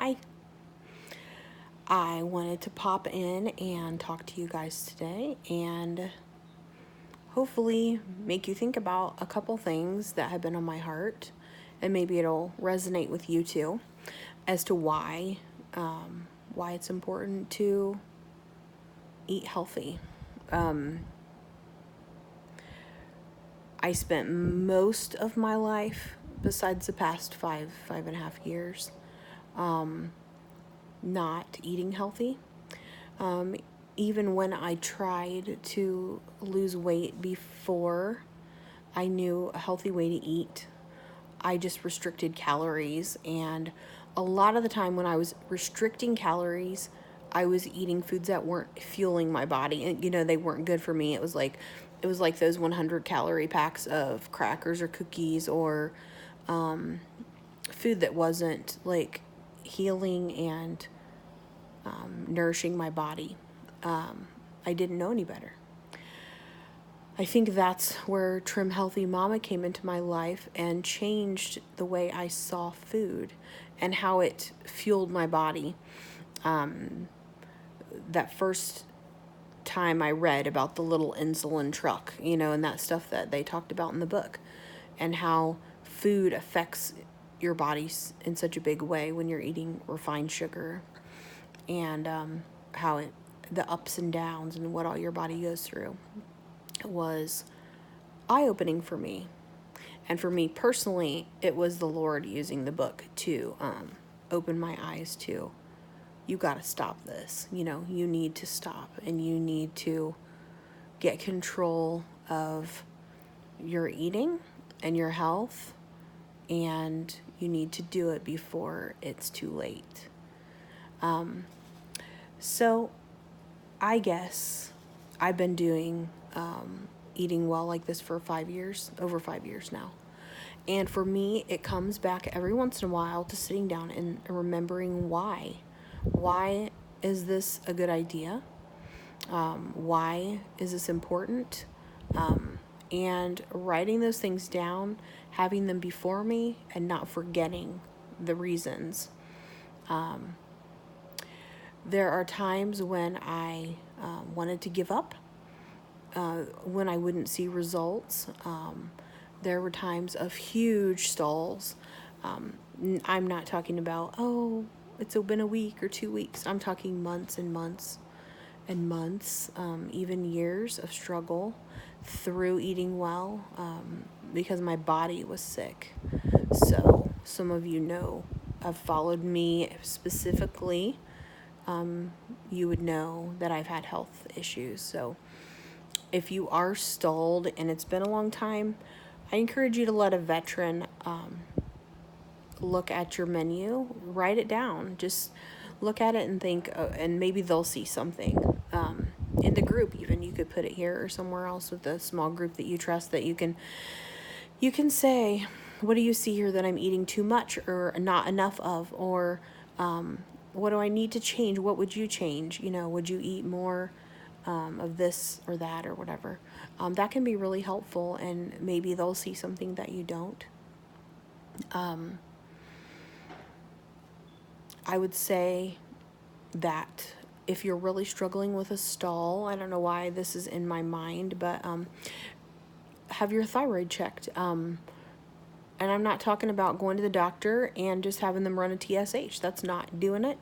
Hi. I wanted to pop in and talk to you guys today and hopefully make you think about a couple things that have been on my heart, and maybe it'll resonate with you too as to why it's important to eat healthy. I spent most of my life, besides the past five and a half years, not eating healthy. Even when I tried to lose weight before I knew a healthy way to eat, I just restricted calories. And a lot of the time when I was restricting calories, I was eating foods that weren't fueling my body. And, they weren't good for me. It was like those 100 calorie packs of crackers or cookies or food that wasn't like healing and nourishing my body. I didn't know any better. I think that's where Trim Healthy Mama came into my life and changed the way I saw food and how it fueled my body. That first time I read about the little insulin truck, and that stuff that they talked about in the book, and how food affects your body in such a big way when you're eating refined sugar, and how the ups and downs and what all your body goes through was eye-opening for me. And for me personally, it was the Lord using the book to open my eyes to, you got to stop this. You need to stop, and you need to get control of your eating and your health, and you need to do it before it's too late. So I guess I've been doing eating well like this for over 5 years now. And for me, it comes back every once in a while to sitting down and remembering why. Why is this a good idea? Why is this important? And writing those things down, having them before me, and not forgetting the reasons. There are times when I wanted to give up, when I wouldn't see results. There were times of huge stalls. I'm not talking about, it's been a week or 2 weeks. I'm talking months and months and months, even years of struggle through eating well, because my body was sick. So some of you have followed me specifically. You would know that I've had health issues. So if you are stalled and it's been a long time, I encourage you to let a veteran look at your menu, write it down, just look at it and think, and maybe they'll see something. In the group, even, you could put it here or somewhere else with a small group that you trust, that you can say, what do you see here that I'm eating too much or not enough of? Or what do I need to change? What would you change? Would you eat more of this or that or whatever? That can be really helpful, and maybe they'll see something that you don't. I would say that if you're really struggling with a stall, I don't know why this is in my mind, but have your thyroid checked. And I'm not talking about going to the doctor and just having them run a TSH. That's not doing it.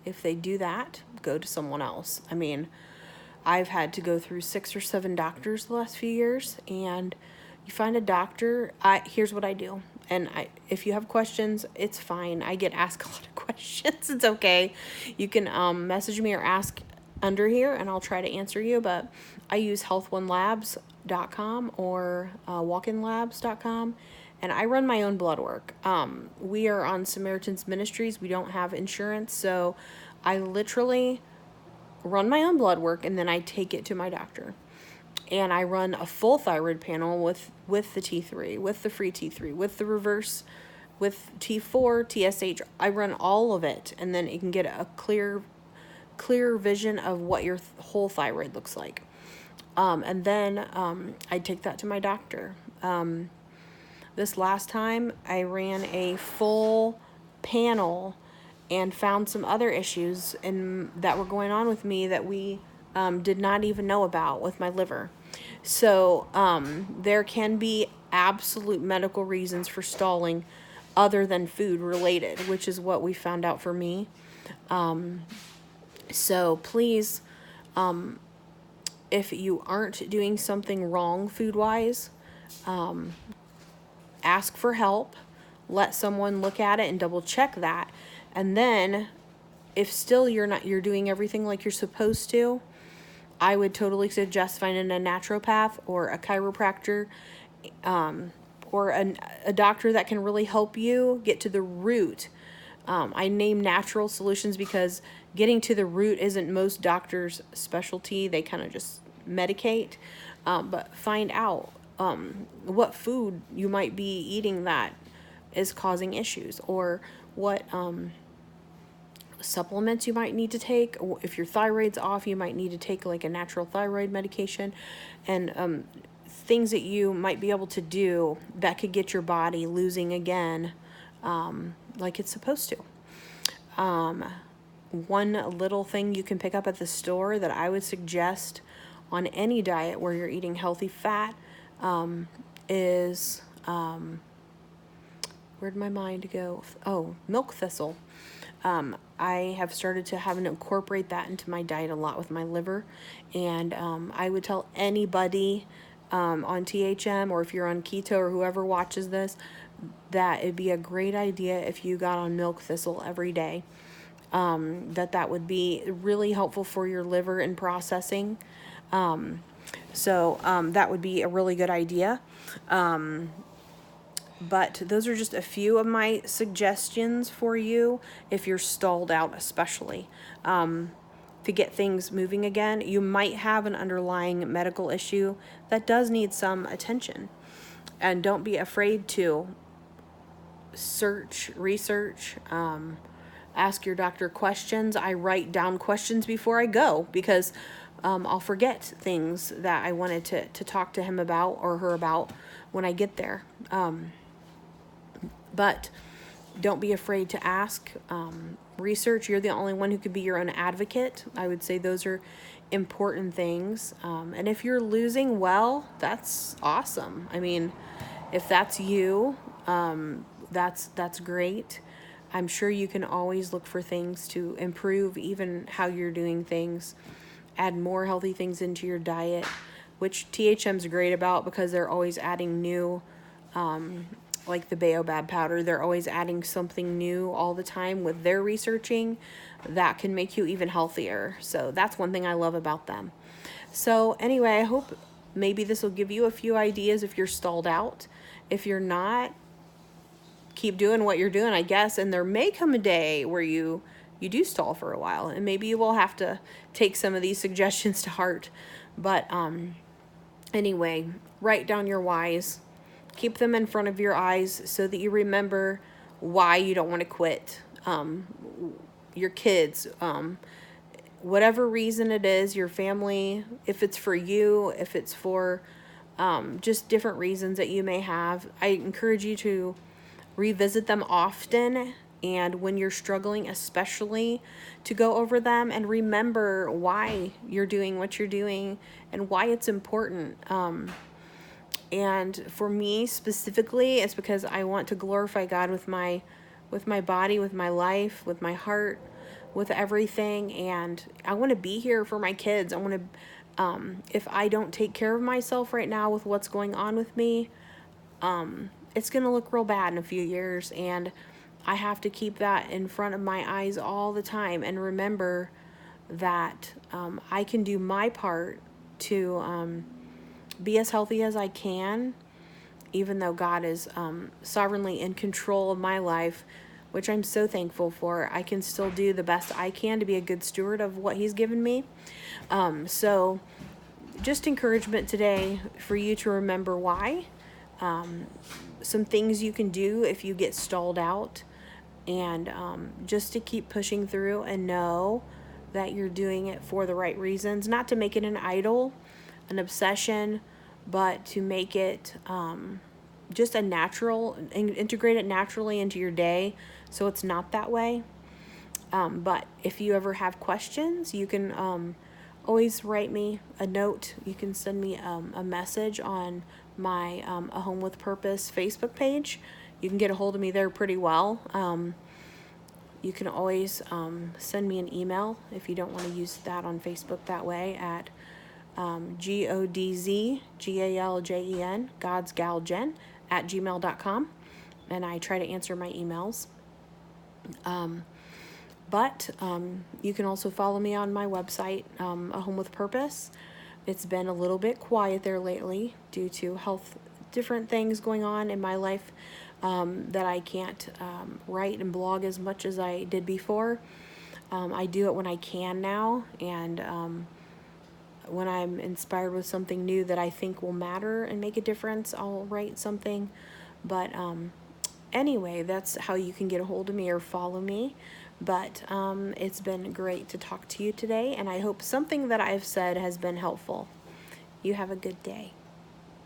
If they do that, go to someone else. I mean, I've had to go through 6 or 7 doctors the last few years, and you find a doctor. Here's what I do. And if you have questions, it's fine. I get asked a lot of questions. It's okay. You can message me or ask under here, and I'll try to answer you. But I use healthonelabs.com or walkinlabs.com, and I run my own blood work. We are on Samaritan's Ministries. We don't have insurance, so I literally run my own blood work, and then I take it to my doctor. And I run a full thyroid panel with the T3, with the free T3, with the reverse, with T4, TSH. I run all of it, and then it can get a clear vision of what your whole thyroid looks like. And then I take that to my doctor. This last time, I ran a full panel and found some other issues that were going on with me that we did not even know about with my liver. So there can be absolute medical reasons for stalling other than food related, which is what we found out for me. So please, if you aren't doing something wrong food-wise, ask for help. Let someone look at it and double check that. And then if still you're doing everything like you're supposed to, I would totally suggest finding a naturopath or a chiropractor, or a doctor that can really help you get to the root. I name natural solutions because getting to the root isn't most doctors' specialty. They kind of just medicate. But find out what food you might be eating that is causing issues, or what supplements you might need to take. If your thyroid's off, you might need to take like a natural thyroid medication, and things that you might be able to do that could get your body losing again like it's supposed to. One little thing you can pick up at the store that I would suggest on any diet where you're eating healthy fat is where'd my mind go? Oh, milk thistle. I have started to have to incorporate that into my diet a lot with my liver. And I would tell anybody on THM, or if you're on keto, or whoever watches this, that it'd be a great idea if you got on milk thistle every day. That would be really helpful for your liver and processing. So that would be a really good idea. But those are just a few of my suggestions for you if you're stalled out, especially. To get things moving again, you might have an underlying medical issue that does need some attention. And don't be afraid to research, ask your doctor questions. I write down questions before I go because I'll forget things that I wanted to talk to him about or her about when I get there. But don't be afraid to ask. Research. You're the only one who could be your own advocate. I would say those are important things. And if you're losing well, that's awesome. I mean, if that's you, that's great. I'm sure you can always look for things to improve even how you're doing things. Add more healthy things into your diet, which THM's great about because they're always adding new, like the baobab powder. They're always adding something new all the time with their researching that can make you even healthier. So that's one thing I love about them. So anyway, I hope maybe this will give you a few ideas if you're stalled out. If you're not, keep doing what you're doing, I guess. And there may come a day where you do stall for a while, and maybe you will have to take some of these suggestions to heart. But anyway, write down your whys. Keep them in front of your eyes so that you remember why you don't want to quit. Your kids, whatever reason it is, your family, if it's for you, if it's for just different reasons that you may have, I encourage you to revisit them often. And when you're struggling, especially, to go over them and remember why you're doing what you're doing and why it's important. And for me specifically, it's because I want to glorify God with my body, with my life, with my heart, with everything. And I want to be here for my kids. I want to, if I don't take care of myself right now with what's going on with me, it's going to look real bad in a few years. And I have to keep that in front of my eyes all the time and remember that I can do my part to be as healthy as I can, even though God is sovereignly in control of my life, which I'm so thankful for. I can still do the best I can to be a good steward of what He's given me. So just encouragement today for you to remember why. Some things you can do if you get stalled out, and just to keep pushing through and know that you're doing it for the right reasons, not to make it an idol, an obsession, but to make it just a natural, integrate it naturally into your day so it's not that way. But if you ever have questions, you can always write me a note. You can send me a message on my A Home with Purpose Facebook page. You can get a hold of me there pretty well. You can always send me an email if you don't want to use that on Facebook that way at GODZGALJEN, GodsGalGen, at gmail.com. And I try to answer my emails. But you can also follow me on my website, A Home with Purpose. It's been a little bit quiet there lately due to health, different things going on in my life that I can't write and blog as much as I did before. I do it when I can now, and when I'm inspired with something new that I think will matter and make a difference, I'll write something. But anyway, that's how you can get a hold of me or follow me. But it's been great to talk to you today, and I hope something that I've said has been helpful. You have a good day.